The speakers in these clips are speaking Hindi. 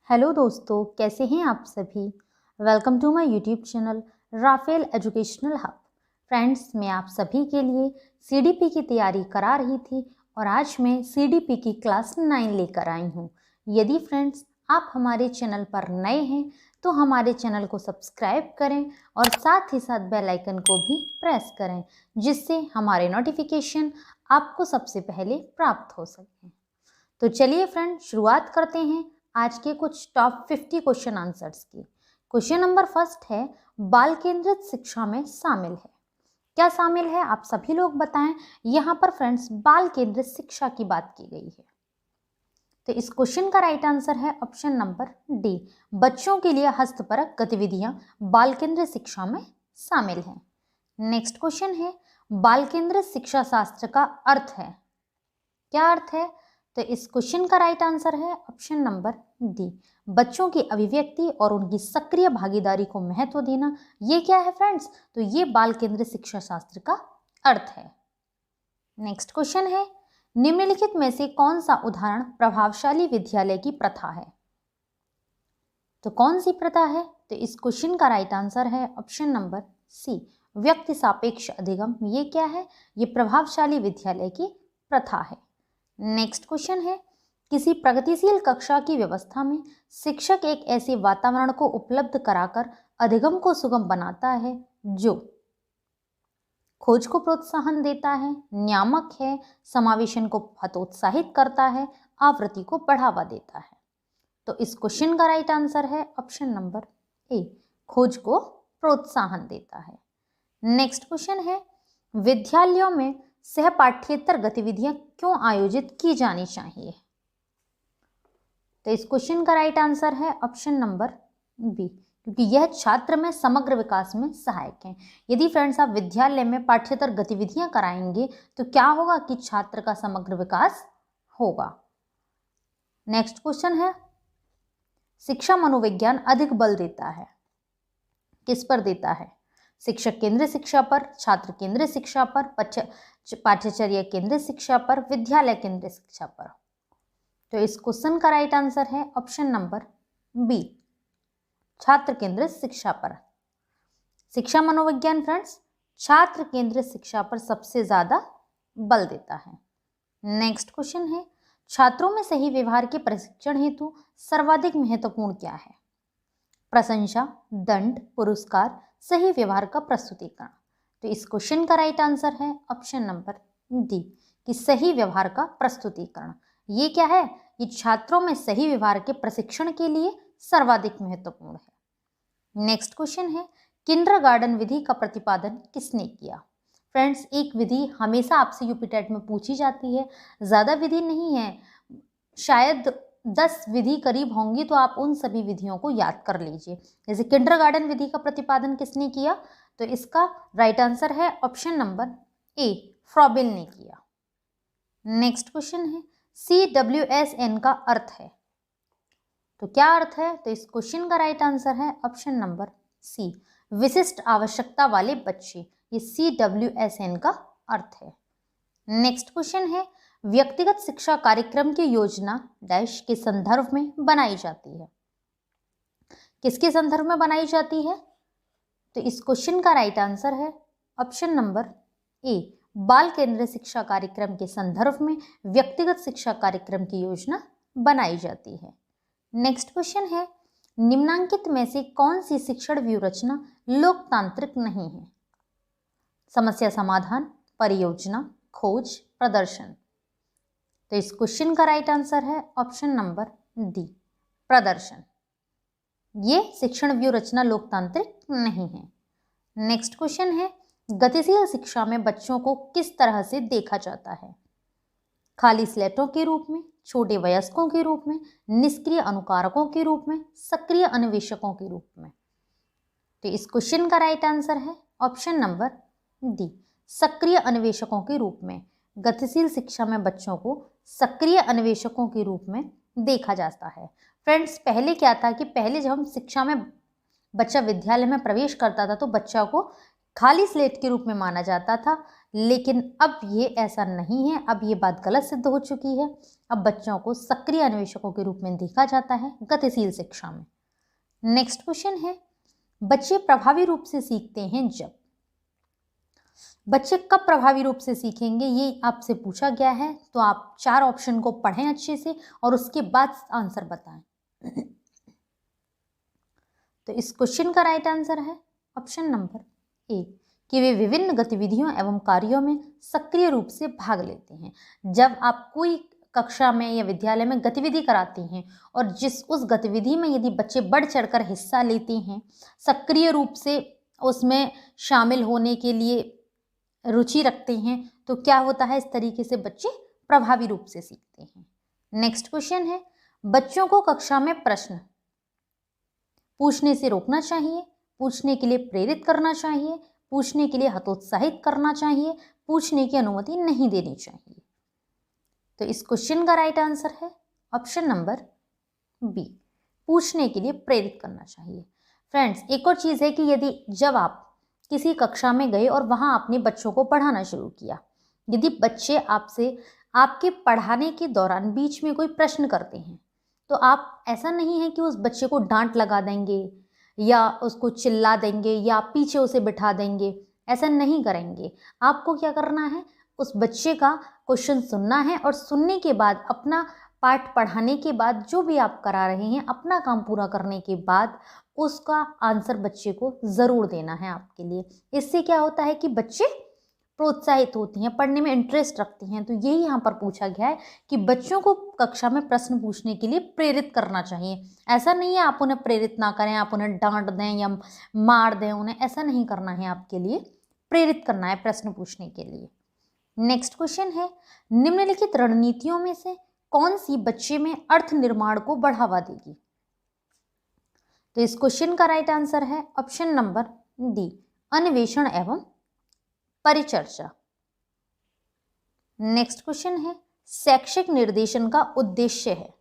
हेलो दोस्तों, कैसे हैं आप सभी। Welcome to my YouTube channel Rafael educational hub. Friends, मैं आप सभी के लिए सीडीपी की तैयारी करा रही थी और आज मैं सीडीपी की क्लास 9 लेकर आई हूँ। यदि फ्रेंड्स आप हमारे चैनल पर नए हैं तो हमारे चैनल को सब्सक्राइब करें और साथ ही साथ बेल आइकन को भी प्रेस करें, जिससे हमारे नोटिफिकेशन आपको सबसे पहले प्राप्त हो सकें। तो चलिए फ्रेंड, शुरुआत करते हैं आज के कुछ टॉप 50 क्वेश्चन आंसर्स की। क्वेश्चन नंबर फर्स्ट है, बाल केंद्रित शिक्षा में शामिल है। क्या शामिल है आप सभी लोग बताएं। यहाँ पर फ्रेंड्स बाल केंद्रित शिक्षा की बात की गई है, तो इस क्वेश्चन का राइट आंसर है ऑप्शन नंबर डी। बच्चों के लिए हस्तपरक गतिविधियां बाल केंद्रित शिक्षा में शामिल है। नेक्स्ट क्वेश्चन है, बाल केंद्रित शिक्षा शास्त्र का अर्थ है। क्या अर्थ है, तो इस क्वेश्चन का राइट आंसर है ऑप्शन नंबर डी। बच्चों की अभिव्यक्ति और उनकी सक्रिय भागीदारी को महत्व देना। ये क्या है फ्रेंड्स, तो ये बाल केंद्रित शिक्षा शास्त्र का अर्थ है। नेक्स्ट क्वेश्चन है, निम्नलिखित में से कौन सा उदाहरण प्रभावशाली विद्यालय की प्रथा है। तो कौन सी प्रथा है, तो इस क्वेश्चन का राइट आंसर है ऑप्शन नंबर सी, व्यक्ति सापेक्ष अधिगम। ये क्या है, ये प्रभावशाली विद्यालय की प्रथा है। नेक्स्ट क्वेश्चन है, किसी प्रगतिशील कक्षा की व्यवस्था में शिक्षक एक ऐसे वातावरण को उपलब्ध कराकर अधिगम को सुगम बनाता है जो खोज को प्रोत्साहन देता है, नियामक है, समावेशन को हतोत्साहित करता है, आवृत्ति को बढ़ावा देता है। तो इस क्वेश्चन का राइट आंसर है ऑप्शन नंबर ए, खोज को प्रोत्साहन देता है। नेक्स्ट क्वेश्चन है, विद्यालयों में सहपाठ्येतर गतिविधियां क्यों आयोजित की जानी चाहिए। तो इस क्वेश्चन का राइट आंसर है ऑप्शन नंबर बी, क्योंकि यह छात्र में समग्र विकास में सहायक है। यदि फ्रेंड्स आप विद्यालय में पाठ्येतर गतिविधियां कराएंगे तो क्या होगा कि छात्र का समग्र विकास होगा। नेक्स्ट क्वेश्चन है, शिक्षा मनोविज्ञान अधिक बल देता है। किस पर देता है, शिक्षक केंद्रित शिक्षा पर, छात्र केंद्रित शिक्षा पर, पाठ्यचर्या केंद्रित शिक्षा पर, विद्यालय केंद्रित शिक्षा पर। तो इस क्वेश्चन का राइट आंसर है ऑप्शन नंबर बी, छात्र केंद्रित शिक्षा पर। शिक्षा मनोविज्ञान फ्रेंड्स छात्र केंद्रित शिक्षा पर सबसे ज्यादा बल देता है। नेक्स्ट क्वेश्चन है, छात्रों में सही व्यवहार के प्रशिक्षण हेतु सर्वाधिक महत्वपूर्ण क्या है। प्रशंसा, दंड, पुरस्कार, सही व्यवहार का प्रस्तुतिकरण। तो इस क्वेश्चन का राइट आंसर है ऑप्शन नंबर डी, कि सही व्यवहार का प्रस्तुतिकरण। ये क्या है, ये छात्रों में सही व्यवहार के प्रशिक्षण के लिए सर्वाधिक महत्वपूर्ण है। नेक्स्ट क्वेश्चन है, किंडरगार्टन विधि का प्रतिपादन किसने किया। फ्रेंड्स एक विधि हमेशा आपसे यूपीटेट में पूछी जाती है, ज़्यादा विधि नहीं है, शायद 10 विधि करीब होंगी, तो आप उन सभी विधियों को याद कर लीजिए। जैसे किंडरगार्टन विधि का प्रतिपादन किसने किया, तो इसका राइट आंसर है ऑप्शन नंबर ए, फ्रॉबेल ने किया। नेक्स्ट क्वेश्चन है, CWSN का अर्थ है। तो क्या अर्थ है, तो इस क्वेश्चन का राइट आंसर है ऑप्शन नंबर सी, विशिष्ट आवश्यकता वाले बच्चे। ये CWSN का अर्थ है। नेक्स्ट क्वेश्चन है, व्यक्तिगत शिक्षा कार्यक्रम की योजना डैश के संदर्भ में बनाई जाती है। किसके संदर्भ में बनाई जाती है, तो इस क्वेश्चन का राइट आंसर है ऑप्शन नंबर ए, बाल केंद्रित शिक्षा कार्यक्रम के संदर्भ में व्यक्तिगत शिक्षा कार्यक्रम की योजना बनाई जाती है। नेक्स्ट क्वेश्चन है, निम्नांकित में से कौन सी शिक्षण व्यूहरचना लोकतांत्रिक नहीं है। समस्या समाधान, परियोजना, खोज, प्रदर्शन। तो इस क्वेश्चन का राइट आंसर है ऑप्शन नंबर डी, प्रदर्शन। ये शिक्षण व्यूहरचना लोकतांत्रिक नहीं है। नेक्स्ट क्वेश्चन है, गतिशील शिक्षा में बच्चों को किस तरह से देखा जाता है। खाली स्लेटों के रूप में, छोटे वयस्कों के रूप में, निष्क्रिय अनुकारकों के रूप में, सक्रिय अन्वेषकों के रूप में। तो इस क्वेश्चन का राइट आंसर है ऑप्शन नंबर डी, सक्रिय अन्वेषकों के रूप में। गतिशील शिक्षा में बच्चों को सक्रिय अन्वेषकों के रूप में देखा जाता है। फ्रेंड्स पहले क्या था कि पहले जब हम शिक्षा में बच्चा विद्यालय में प्रवेश करता था तो बच्चा को खाली स्लेट के रूप में माना जाता था, लेकिन अब ये ऐसा नहीं है, अब ये बात गलत सिद्ध हो चुकी है। अब बच्चों को सक्रिय अन्वेषकों के रूप में देखा जाता है गतिशील शिक्षा में। नेक्स्ट क्वेश्चन है, बच्चे प्रभावी रूप से सीखते हैं जब। बच्चे कब प्रभावी रूप से सीखेंगे, ये आपसे पूछा गया है, तो आप 4 ऑप्शन को पढ़ें अच्छे से और उसके बाद आंसर बताएं। तो इस क्वेश्चन का राइट आंसर है ऑप्शन नंबर ए, कि वे विभिन्न गतिविधियों एवं कार्यों में सक्रिय रूप से भाग लेते हैं। जब आप कोई कक्षा में या विद्यालय में गतिविधि कराते हैं और उस गतिविधि में यदि बच्चे बढ़ चढ़कर हिस्सा लेते हैं, सक्रिय रूप से उसमें शामिल होने के लिए रुचि रखते हैं, तो क्या होता है, इस तरीके से बच्चे प्रभावी रूप से सीखते हैं। नेक्स्ट क्वेश्चन है, बच्चों को कक्षा में प्रश्न पूछने से रोकना चाहिए, पूछने के लिए प्रेरित करना चाहिए, पूछने के लिए हतोत्साहित करना चाहिए, पूछने की अनुमति नहीं देनी चाहिए। तो इस क्वेश्चन का राइट आंसर है ऑप्शन नंबर बी, पूछने के लिए प्रेरित करना चाहिए। फ्रेंड्स, एक और चीज़ है कि यदि जब आप किसी कक्षा में गए और वहाँ अपने बच्चों को पढ़ाना शुरू किया, यदि बच्चे आपसे आपके पढ़ाने के दौरान बीच में कोई प्रश्न करते हैं, तो आप ऐसा नहीं है कि उस बच्चे को डांट लगा देंगे या उसको चिल्ला देंगे या पीछे उसे बिठा देंगे, ऐसा नहीं करेंगे। आपको क्या करना है, उस बच्चे का क्वेश्चन सुनना है और सुनने के बाद अपना पाठ पढ़ाने के बाद जो भी आप करा रहे हैं, अपना काम पूरा करने के बाद उसका आंसर बच्चे को ज़रूर देना है आपके लिए। इससे क्या होता है कि बच्चे प्रोत्साहित होते हैं, पढ़ने में इंटरेस्ट रखते हैं। तो यही यहाँ पर पूछा गया है कि बच्चों को कक्षा में प्रश्न पूछने के लिए प्रेरित करना चाहिए। ऐसा नहीं है आप उन्हें प्रेरित ना करें, आप उन्हें डांट दें या मार दें उन्हें, ऐसा नहीं करना है, आपके लिए प्रेरित करना है प्रश्न पूछने के लिए। नेक्स्ट क्वेश्चन है, निम्नलिखित रणनीतियों में से कौन सी बच्चे में अर्थ निर्माण को बढ़ावा देगी। तो इस क्वेश्चन का राइट आंसर है ऑप्शन नंबर डी, अन्वेषण एवं परिचर्चा। नेक्स्ट क्वेश्चन है, शैक्षिक निर्देशन का उद्देश्य है।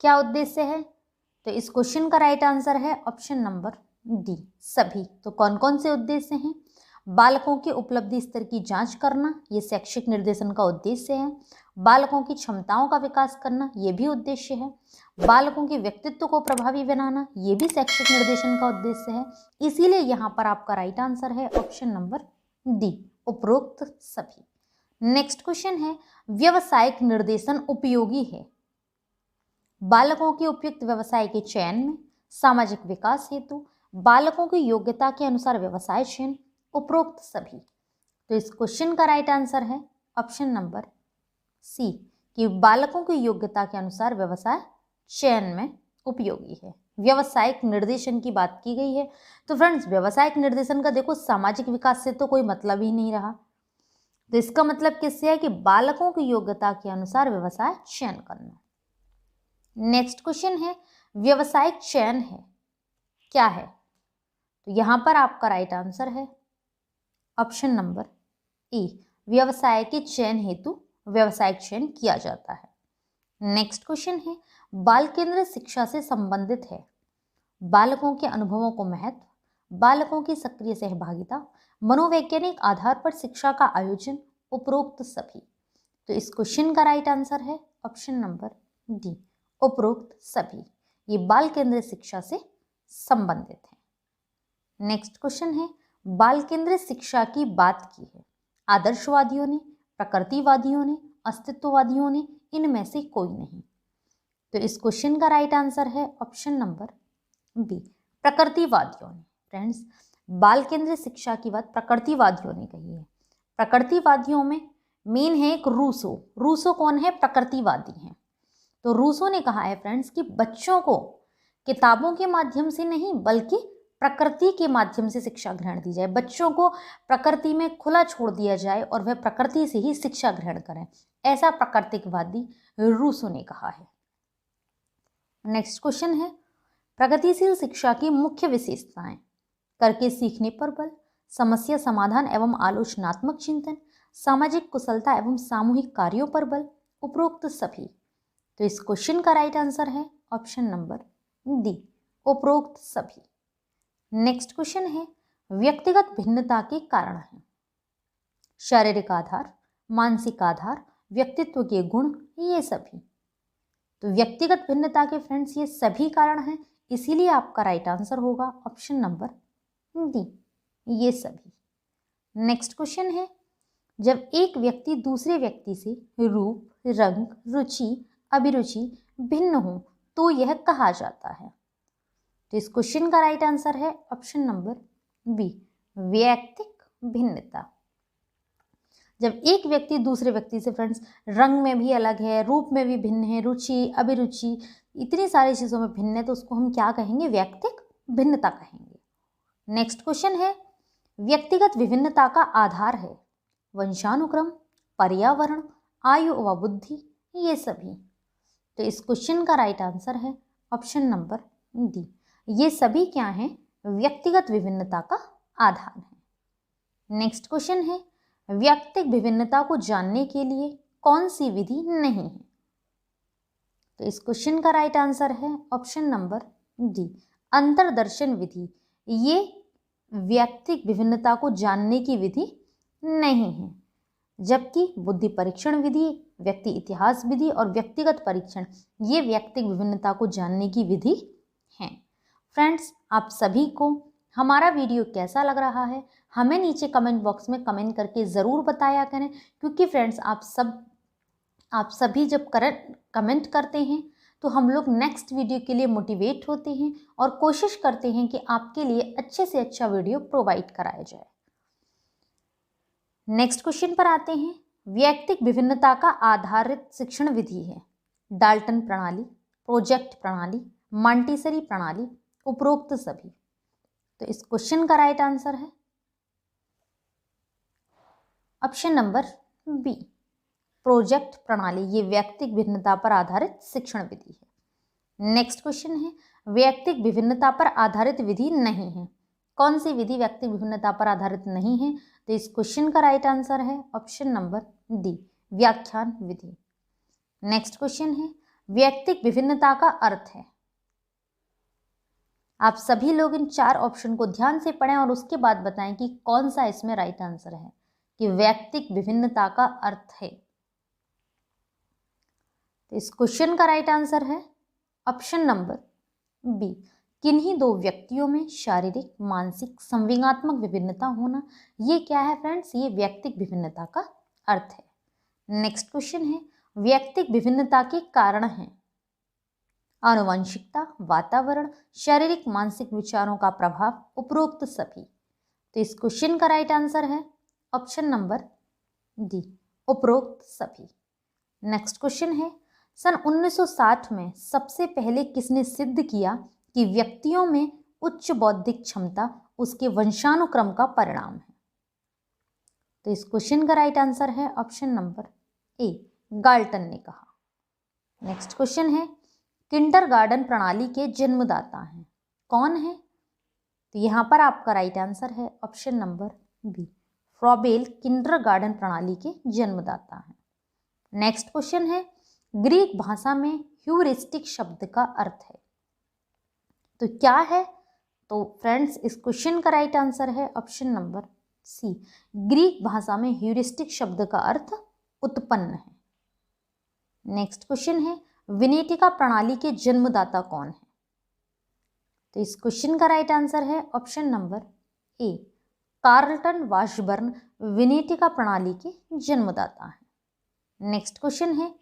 क्या उद्देश्य है, तो इस क्वेश्चन का राइट आंसर है ऑप्शन नंबर डी, सभी। तो कौन कौन से उद्देश्य हैं, बालकों के उपलब्धि स्तर की जांच करना, ये शैक्षिक निर्देशन का उद्देश्य है। बालकों की क्षमताओं का विकास करना, ये भी उद्देश्य है। बालकों के व्यक्तित्व को प्रभावी बनाना, ये भी शैक्षिक निर्देशन का उद्देश्य है। इसीलिए यहाँ पर आपका राइट आंसर है ऑप्शन नंबर डी, उपरोक्त सभी। नेक्स्ट क्वेश्चन है, व्यावसायिक निर्देशन उपयोगी है। बालकों के उपयुक्त व्यवसाय के चयन में, सामाजिक विकास हेतु, बालकों की योग्यता के अनुसार व्यवसाय चयन, उपरोक्त सभी। तो इस क्वेश्चन का राइट आंसर है ऑप्शन नंबर सी, कि बालकों की योग्यता के अनुसार व्यवसाय चयन में उपयोगी है। व्यावसायिक निर्देशन की बात की गई है, तो फ्रेंड्स व्यावसायिक निर्देशन का देखो सामाजिक विकास से तो कोई मतलब ही नहीं रहा। तो इसका मतलब किससे है कि बालकों की योग्यता के अनुसार व्यवसाय चयन करना। नेक्स्ट क्वेश्चन है, व्यावसायिक चयन है क्या है, तो यहां पर आपका राइट आंसर है ऑप्शन नंबर ए, व्यवसाय के चयन हेतु व्यवसायिक चयन किया जाता है। नेक्स्ट क्वेश्चन है, बाल केंद्रित शिक्षा से संबंधित है। बालकों के अनुभवों को महत्व, बालकों की सक्रिय सहभागिता, मनोवैज्ञानिक आधार पर शिक्षा का आयोजन, उपरोक्त सभी। तो इस क्वेश्चन का राइट आंसर है ऑप्शन नंबर डी, उपरोक्त सभी। ये बाल केंद्रित शिक्षा से संबंधित है। नेक्स्ट क्वेश्चन है, बाल केंद्रित शिक्षा की बात की है आदर्शवादियों ने, प्रकृतिवादियों ने, अस्तित्ववादियों ने, इनमें से कोई नहीं। तो इस क्वेश्चन का राइट आंसर है ऑप्शन नंबर बी, प्रकृतिवादियों ने। फ्रेंड्स, बाल केंद्रित शिक्षा की बात प्रकृतिवादियों ने कही है। प्रकृतिवादियों में मेन है एक रूसो। रूसो कौन है, प्रकृतिवादी हैं। तो रूसो ने कहा है फ्रेंड्स कि बच्चों को किताबों के माध्यम से नहीं बल्कि प्रकृति के माध्यम से शिक्षा ग्रहण दी जाए। बच्चों को प्रकृति में खुला छोड़ दिया जाए और वह प्रकृति से ही शिक्षा ग्रहण करें, ऐसा प्राकृतिकवादी रूसो ने कहा है। नेक्स्ट क्वेश्चन है, प्रगतिशील शिक्षा की मुख्य विशेषताएं। करके सीखने पर बल, समस्या समाधान एवं आलोचनात्मक चिंतन, सामाजिक कुशलता एवं सामूहिक कार्यों पर बल, उपरोक्त सभी। तो इस क्वेश्चन का राइट आंसर है ऑप्शन नंबर डी, उपरोक्त सभी। नेक्स्ट क्वेश्चन है, व्यक्तिगत भिन्नता के कारण है। शारीरिक आधार, मानसिक आधार, व्यक्तित्व के गुण, ये सभी। तो व्यक्तिगत भिन्नता के फ्रेंड्स ये सभी कारण हैं, इसीलिए आपका राइट आंसर होगा ऑप्शन नंबर डी, ये सभी। नेक्स्ट क्वेश्चन है, जब एक व्यक्ति दूसरे व्यक्ति से रूप, रंग, रुचि, अभिरुचि भिन्न हो तो यह कहा जाता है। तो इस क्वेश्चन का राइट आंसर है ऑप्शन नंबर बी, वैयक्तिक भिन्नता। जब एक व्यक्ति दूसरे व्यक्ति से फ्रेंड्स रंग में भी अलग है, रूप में भी भिन्न है, रुचि, अभिरुचि, इतनी सारी चीज़ों में भिन्न है, तो उसको हम क्या कहेंगे? वैयक्तिक भिन्नता कहेंगे। नेक्स्ट क्वेश्चन है, व्यक्तिगत विभिन्नता का आधार है वंशानुक्रम, पर्यावरण, आयु व बुद्धि, ये सभी। तो इस क्वेश्चन का राइट आंसर है ऑप्शन नंबर डी, ये सभी क्या हैं? व्यक्तिगत विभिन्नता का आधार है। नेक्स्ट क्वेश्चन है, व्यक्तिगत विभिन्नता को जानने के लिए कौन सी विधि नहीं है? तो इस क्वेश्चन का राइट आंसर है ऑप्शन नंबर डी, अंतर्दर्शन विधि। ये व्यक्तिगत विभिन्नता को जानने की विधि नहीं है, जबकि बुद्धि परीक्षण विधि, व्यक्ति इतिहास विधि और व्यक्तिगत परीक्षण ये व्यक्तिगत विभिन्नता को जानने की विधि हैं। फ्रेंड्स, आप सभी को हमारा वीडियो कैसा लग रहा है हमें नीचे कमेंट बॉक्स में कमेंट करके ज़रूर बताया करें, क्योंकि फ्रेंड्स आप सभी जब कमेंट करते हैं तो हम लोग नेक्स्ट वीडियो के लिए मोटिवेट होते हैं और कोशिश करते हैं कि आपके लिए अच्छे से अच्छा वीडियो प्रोवाइड कराया जाए। नेक्स्ट क्वेश्चन पर आते हैं, व्यक्तिगत विभिन्नता का आधारित शिक्षण विधि है डाल्टन प्रणाली, प्रोजेक्ट प्रणाली, मॉन्टेसरी प्रणाली, उपरोक्त सभी। तो इस क्वेश्चन का राइट आंसर है ऑप्शन नंबर बी, प्रोजेक्ट प्रणाली। ये व्यक्तिगत भिन्नता पर आधारित शिक्षण विधि है। नेक्स्ट क्वेश्चन है, व्यक्तिगत विभिन्नता पर आधारित विधि नहीं है। कौन सी विधि व्यक्तिगत विभिन्नता पर आधारित नहीं है? तो इस क्वेश्चन का राइट आंसर है ऑप्शन नंबर डी, व्याख्यान विधि। नेक्स्ट क्वेश्चन है, व्यक्तिगत विभिन्नता का अर्थ है। आप सभी लोग इन 4 ऑप्शन को ध्यान से पढ़ें और उसके बाद बताएं कि कौन सा इसमें राइट आंसर है कि व्यक्तिगत विभिन्नता का अर्थ है। तो इस क्वेश्चन का राइट आंसर है ऑप्शन नंबर बी, किन्हीं 2 व्यक्तियों में शारीरिक, मानसिक, संवेगात्मक विभिन्नता होना। ये क्या है फ्रेंड्स? ये व्यक्तिगत विभिन्नता का अर्थ है। नेक्स्ट क्वेश्चन है, व्यक्तिगत विभिन्नता के कारण हैं आनुवंशिकता, वातावरण, शारीरिक मानसिक विचारों का प्रभाव, उपरोक्त सभी। तो इस क्वेश्चन का राइट आंसर है ऑप्शन नंबर डी, उपरोक्त सभी। नेक्स्ट क्वेश्चन है, सन 1960 में सबसे पहले किसने सिद्ध किया कि व्यक्तियों में उच्च बौद्धिक क्षमता उसके वंशानुक्रम का परिणाम है? तो इस क्वेश्चन का राइट आंसर है ऑप्शन नंबर ए, गाल्टन ने कहा। नेक्स्ट क्वेश्चन है, किंडरगार्टन प्रणाली के जन्मदाता हैं कौन है? तो यहाँ पर आपका राइट आंसर है option number B, Froebel kindergarten प्रणाली के जन्मदाता हैं। नेक्स्ट क्वेश्चन है, ग्रीक भाषा में ह्यूरिस्टिक शब्द का अर्थ है। तो क्या है? तो फ्रेंड्स, इस क्वेश्चन का राइट आंसर है ऑप्शन नंबर सी, ग्रीक भाषा में ह्यूरिस्टिक शब्द का अर्थ उत्पन्न है। नेक्स्ट क्वेश्चन है, विनेटिका प्रणाली के जन्मदाता कौन है? तो इस क्वेश्चन का राइट आंसर है option number A, Carleton Washburne Winnetka प्रणाली के जन्मदाता हैं। नेक्स्ट क्वेश्चन है,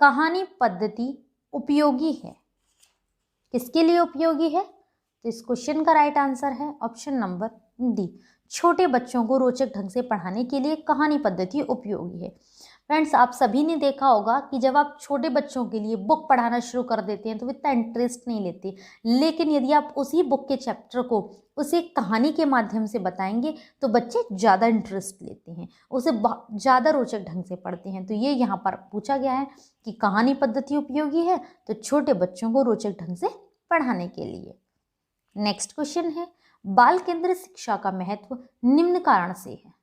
कहानी पद्धति उपयोगी है, किसके लिए उपयोगी है? तो इस क्वेश्चन का राइट आंसर है ऑप्शन नंबर डी, छोटे बच्चों को रोचक ढंग से पढ़ाने के लिए कहानी पद्धति उपयोगी है। फ्रेंड्स, आप सभी ने देखा होगा कि जब आप छोटे बच्चों के लिए बुक पढ़ाना शुरू कर देते हैं तो इतना इंटरेस्ट नहीं लेते, लेकिन यदि आप उसी बुक के चैप्टर को उसे कहानी के माध्यम से बताएंगे तो बच्चे ज़्यादा इंटरेस्ट लेते हैं, उसे ज़्यादा रोचक ढंग से पढ़ते हैं। तो ये यहाँ पर पूछा गया है कि कहानी पद्धति उपयोगी है तो छोटे बच्चों को रोचक ढंग से पढ़ाने के लिए। नेक्स्ट क्वेश्चन है, बाल केंद्रित शिक्षा का महत्व निम्न कारण से है।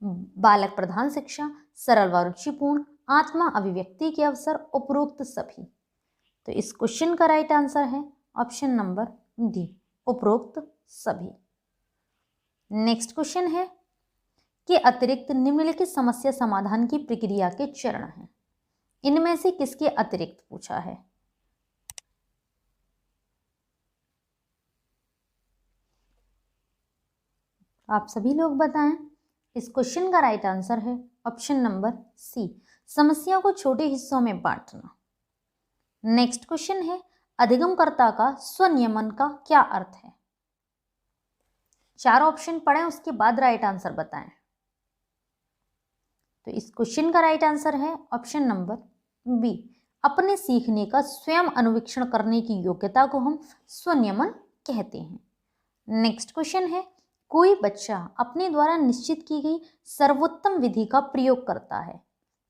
बालक प्रधान शिक्षा, सरल व रुचिपूर्ण, आत्मा अभिव्यक्ति के अवसर, उपरोक्त सभी। तो इस क्वेश्चन का राइट आंसर है ऑप्शन नंबर डी, उपरोक्त सभी। नेक्स्ट क्वेश्चन है, इसके अतिरिक्त निम्नलिखित समस्या समाधान की प्रक्रिया के चरण हैं। इनमें से किसके अतिरिक्त पूछा है। आप सभी लोग बताएं। इस क्वेश्चन का राइट आंसर है ऑप्शन नंबर सी, समस्या को छोटे हिस्सों में बांटना। नेक्स्ट क्वेश्चन है, अधिगमकर्ता का स्वनियमन का क्या अर्थ है। 4 ऑप्शन पढ़ें, उसके बाद राइट आंसर बताएं। तो इस क्वेश्चन का राइट आंसर है ऑप्शन नंबर बी, अपने सीखने का स्वयं अनुवीक्षण करने की योग्यता को हम स्वनियमन कहते हैं। नेक्स्ट क्वेश्चन है, कोई बच्चा अपने द्वारा निश्चित की गई सर्वोत्तम विधि का प्रयोग करता है।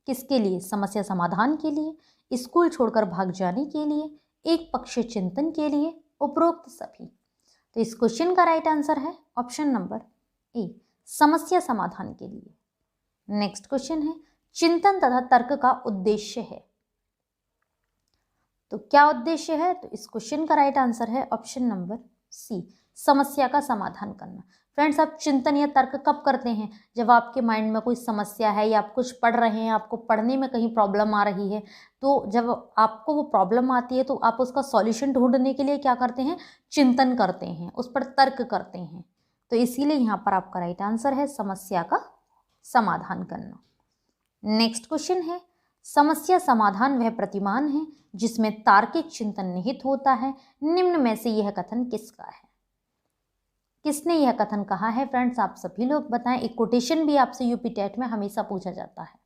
किसके लिए? समस्या समाधान के लिए, स्कूल छोड़कर भाग जाने के लिए, एक पक्षीय चिंतन के लिए, उपरोक्त सभी। तो इस क्वेश्चन का राइट आंसर है ऑप्शन नंबर ए, समस्या समाधान के लिए। नेक्स्ट क्वेश्चन है, चिंतन तथा तर्क का उद्देश्य है। तो क्या उद्देश्य है? तो इस क्वेश्चन का राइट आंसर है ऑप्शन नंबर सी, समस्या का समाधान करना। फ्रेंड्स, आप चिंतन या तर्क कब करते हैं? जब आपके माइंड में कोई समस्या है या आप कुछ पढ़ रहे हैं, आपको पढ़ने में कहीं प्रॉब्लम आ रही है, तो जब आपको वो प्रॉब्लम आती है तो आप उसका सॉल्यूशन ढूंढने के लिए क्या करते हैं? चिंतन करते हैं, उस पर तर्क करते हैं। तो इसीलिए यहाँ पर आपका राइट आंसर है समस्या का समाधान करना। नेक्स्ट क्वेश्चन है, समस्या समाधान वह प्रतिमान है जिसमें तार्किक चिंतन निहित होता है। निम्न में से यह कथन किसका है? किसने यह कथन कहा है? फ्रेंड्स, आप सभी लोग बताएं। एक कोटेशन भी आपसे यूपी टेट में हमेशा पूछा जाता है।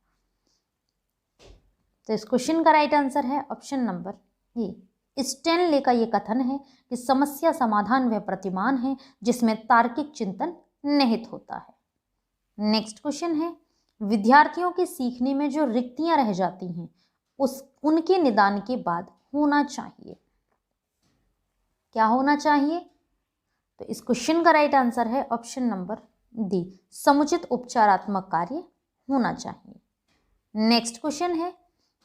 तो इस क्वेश्चन का राइट आंसर है ऑप्शन नंबर ए, स्टैनले का यह कथन है कि समस्या समाधान वह प्रतिमान है जिसमें तार्किक चिंतन निहित होता है। नेक्स्ट क्वेश्चन है, विद्यार्थियों के सीखने में जो रिक्तियां रह जाती हैं उनके निदान के बाद होना चाहिए। क्या होना चाहिए? तो इस क्वेश्चन का राइट आंसर है ऑप्शन नंबर डी, समुचित उपचारात्मक कार्य होना चाहिए। नेक्स्ट क्वेश्चन है,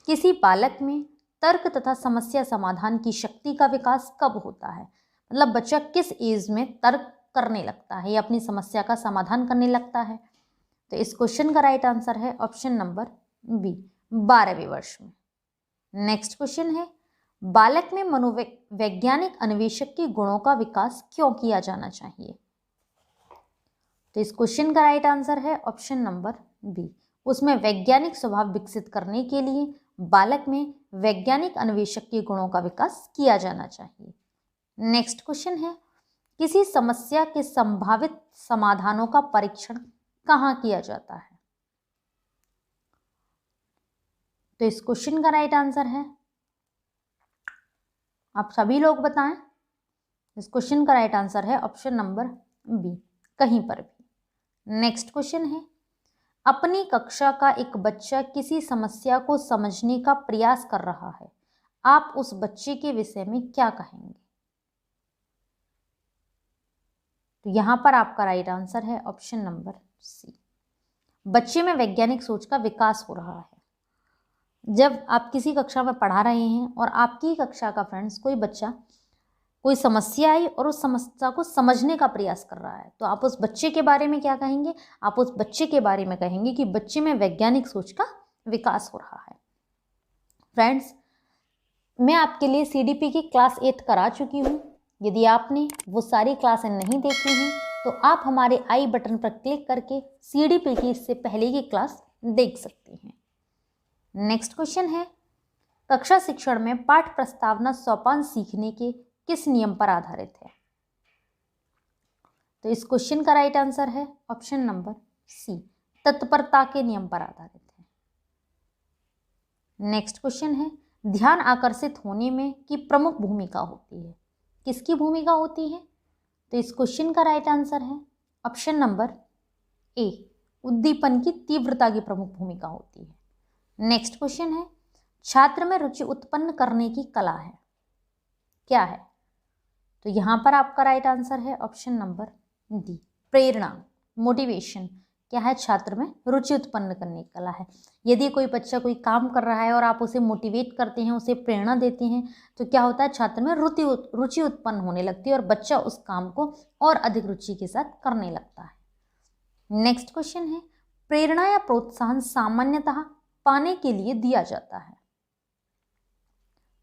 किसी बालक में तर्क तथा समस्या समाधान की शक्ति का विकास कब होता है? मतलब बच्चा किस एज में तर्क करने लगता है या अपनी समस्या का समाधान करने लगता है? तो इस क्वेश्चन का राइट आंसर है ऑप्शन नंबर बी, 12वें वर्ष में। नेक्स्ट क्वेश्चन है, बालक में मनोवैज्ञानिक अन्वेषक के गुणों का विकास क्यों किया जाना चाहिए? तो इस क्वेश्चन का राइट आंसर है ऑप्शन नंबर बी, उसमें वैज्ञानिक स्वभाव विकसित करने के लिए बालक में वैज्ञानिक अन्वेषक के गुणों का विकास किया जाना चाहिए। नेक्स्ट क्वेश्चन है, किसी समस्या के संभावित समाधानों का परीक्षण कहाँ किया जाता है? तो इस क्वेश्चन का राइट आंसर है, आप सभी लोग बताएं। इस क्वेश्चन का राइट आंसर है ऑप्शन नंबर बी, कहीं पर भी। नेक्स्ट क्वेश्चन है, अपनी कक्षा का एक बच्चा किसी समस्या को समझने का प्रयास कर रहा है, आप उस बच्चे के विषय में क्या कहेंगे? तो यहां पर आपका राइट आंसर है ऑप्शन नंबर सी, बच्चे में वैज्ञानिक सोच का विकास हो रहा है। जब आप किसी कक्षा में पढ़ा रहे हैं और आपकी कक्षा का फ्रेंड्स कोई बच्चा कोई समस्या आई और उस समस्या को समझने का प्रयास कर रहा है, तो आप उस बच्चे के बारे में क्या कहेंगे? आप उस बच्चे के बारे में कहेंगे कि बच्चे में वैज्ञानिक सोच का विकास हो रहा है। फ्रेंड्स, मैं आपके लिए CDP की क्लास 8 करा चुकी हूँ। यदि आपने वो सारी क्लासें नहीं देखी हैं तो आप हमारे आई बटन पर क्लिक करके CDP की इससे पहले की क्लास देख सकती हैं। नेक्स्ट क्वेश्चन है, कक्षा शिक्षण में पाठ प्रस्तावना सोपान सीखने के किस नियम पर आधारित है? तो इस क्वेश्चन का राइट आंसर है ऑप्शन नंबर सी, तत्परता के नियम पर आधारित है। नेक्स्ट क्वेश्चन है, ध्यान आकर्षित होने में की प्रमुख भूमिका होती है। किसकी भूमिका होती है? तो इस क्वेश्चन का राइट आंसर है ऑप्शन नंबर ए, उद्दीपन की तीव्रता की प्रमुख भूमिका होती है। नेक्स्ट क्वेश्चन है, छात्र में रुचि उत्पन्न करने की कला है, क्या है? तो यहां पर आपका राइट आंसर है ऑप्शन नंबर डी, प्रेरणा, मोटिवेशन। क्या है? छात्र में रुचि उत्पन्न करने की कला है। यदि कोई बच्चा कोई काम कर रहा है और आप उसे मोटिवेट करते हैं, उसे प्रेरणा देते हैं, तो क्या होता है? छात्र में रुचि उत्पन्न होने लगती है और बच्चा उस काम को और अधिक रुचि के साथ करने लगता है। नेक्स्ट क्वेश्चन है, प्रेरणा या प्रोत्साहन सामान्यतः पाने के लिए दिया जाता है?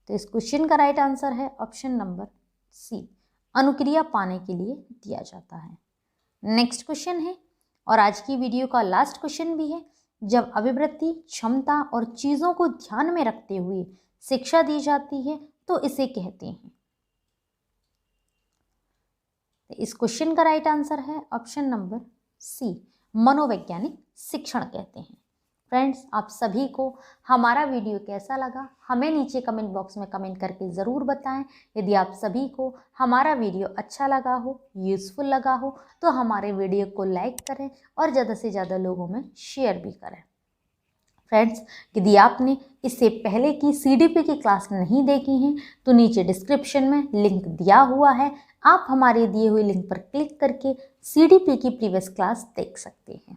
तो इस क्वेश्चन का राइट आंसर है ऑप्शन नंबर सी, अनुक्रिया पाने के लिए दिया जाता है। नेक्स्ट क्वेश्चन है और आज की वीडियो का लास्ट क्वेश्चन भी है, जब अभिवृत्ति, क्षमता और चीजों को ध्यान में रखते हुए शिक्षा दी जाती है तो इसे कहते हैं? इस क्वेश्चन का राइट आंसर है ऑप्शन नंबर सी, मनोवैज्ञानिक शिक्षण कहते हैं। फ्रेंड्स, आप सभी को हमारा वीडियो कैसा लगा हमें नीचे कमेंट बॉक्स में कमेंट करके ज़रूर बताएं। यदि आप सभी को हमारा वीडियो अच्छा लगा हो, यूज़फुल लगा हो, तो हमारे वीडियो को लाइक करें और ज़्यादा से ज़्यादा लोगों में शेयर भी करें। फ्रेंड्स, यदि आपने इससे पहले की CDP की क्लास नहीं देखी हैं तो नीचे डिस्क्रिप्शन में लिंक दिया हुआ है, आप हमारे दिए हुए लिंक पर क्लिक करके CDP की प्रीवियस क्लास देख सकते हैं।